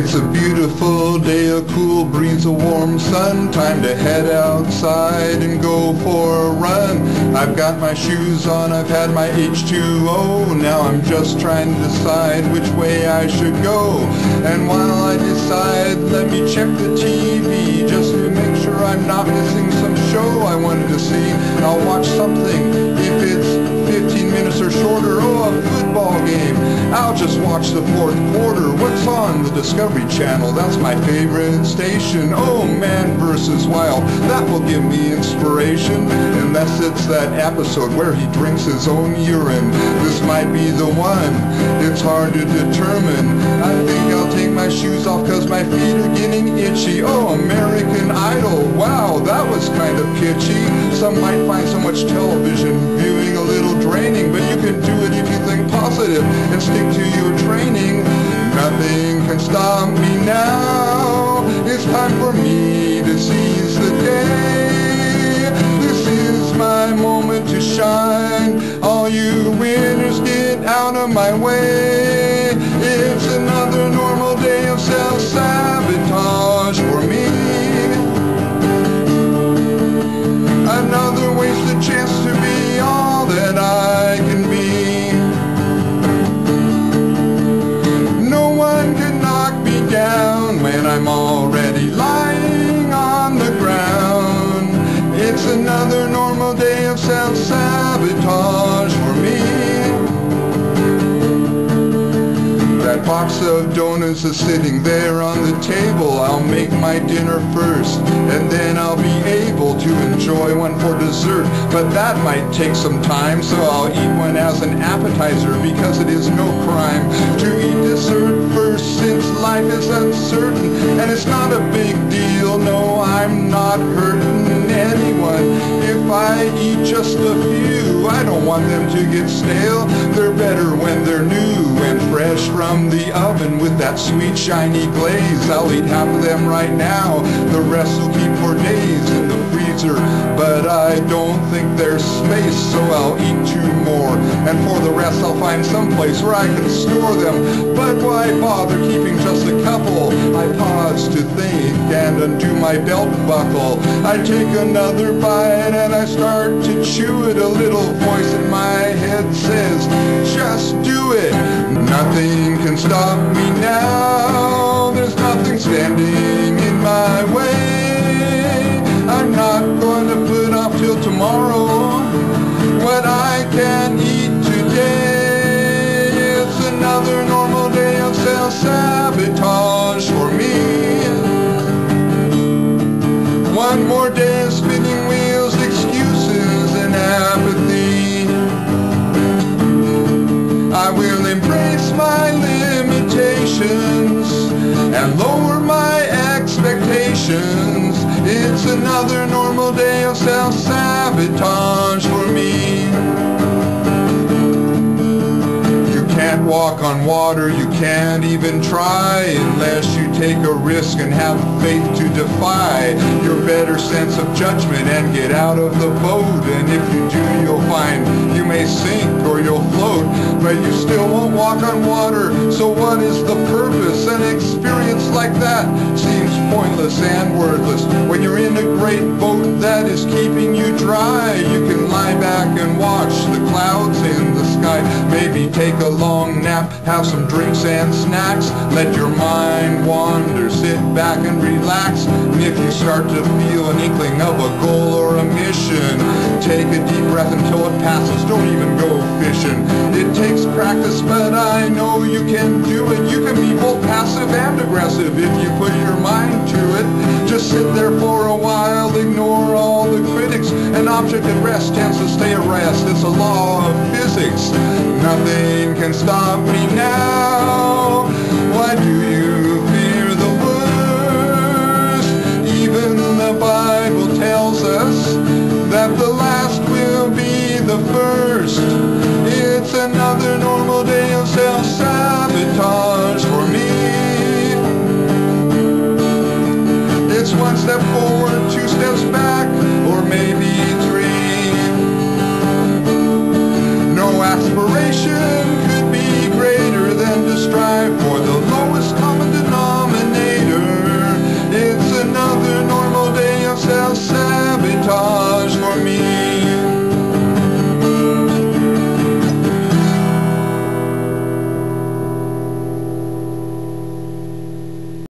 It's a beautiful day, a cool breeze, a warm sun. Time to head outside and go for a run. I've got my shoes on, I've had my H2O. Now I'm just trying to decide which way I should go. And while I decide, let me check the TV just to make sure I'm not missing some show I wanted to see. I'll watch something if it's 15 minutes or shorter. Oh, a football game. I'll just watch the fourth quarter. What's on the Discovery Channel? That's my favorite station. Oh, Man vs. Wild. That will give me inspiration. Unless it's that episode where he drinks his own urine. This might be the one. It's hard to determine. I think I'll take my shoes off because my feet are getting itchy. Oh, American Idol. Wow, that was kind of pitchy. Some might find so much television viewing a little draining, but you can do it if you think positive and stick to your training. Nothing can stop me now. It's time for me to seize the day. This is my moment to shine. All you winners, get out of my way. It's another normal day of self-sabotage for me. Another wasted chance to be all that I can be. No one can knock me down when I'm already lying on the ground. It's another normal day of self-sabotage for me. That box of donuts is sitting there on the table. I'll make my dinner first, and then I'll be able to enjoy one for dessert. But that might take some time, so I'll eat one as an appetizer, because it is no crime to eat dessert first, since life is uncertain. And it's not a big deal, no, I'm not hurting anyone if I eat just a few. I don't want them to get stale. They're better when they're new and fresh from the oven with that sweet shiny glaze. I'll eat half of them right now. The rest will keep for days in the freezer, but I don't think there's space, so I'll eat two more. And for the rest I'll find some place where I can store them. But why bother keeping just a couple? I pause to think and undo my belt buckle. I take another bite and I start to chew it. A little voice in my head says, just do it. Nothing can stop me now. There's nothing standing in my way. I'm not going to put off till tomorrow what I can eat today. It's another normal day of self-sabotage for me. One more day of spinning wheels, excuses and apathy. I will embrace my limitations and lower my expectations. It's another normal day of self-sabotage for me. You can't walk on water, you can't even try, unless you take a risk and have faith to defy your better sense of judgment and get out of the boat. And if you do, you'll find you may sink or you'll float, but you still won't walk on water. So what is the purpose? An experience like that seems pointless and worthless. When you're in a great boat that is keeping you dry, you can lie back and watch the clouds in the sky. Maybe take a long nap, have some drinks and snacks. Let your mind wander, sit back and relax. And if you start to feel an inkling of a goal or a mission, take a deep breath until it passes. Don't even go fishing. It takes practice, but I know you can do it. You can be both passive and aggressive if you put your mind to it. Just sit there for a while, ignore all the critics. An object at rest tends to stay at rest. It's a law of physics. Nothing can stop me now. Why do you fear the worst? Even the Bible tells us that the last will be the first. It's another normal day of self-sabotage.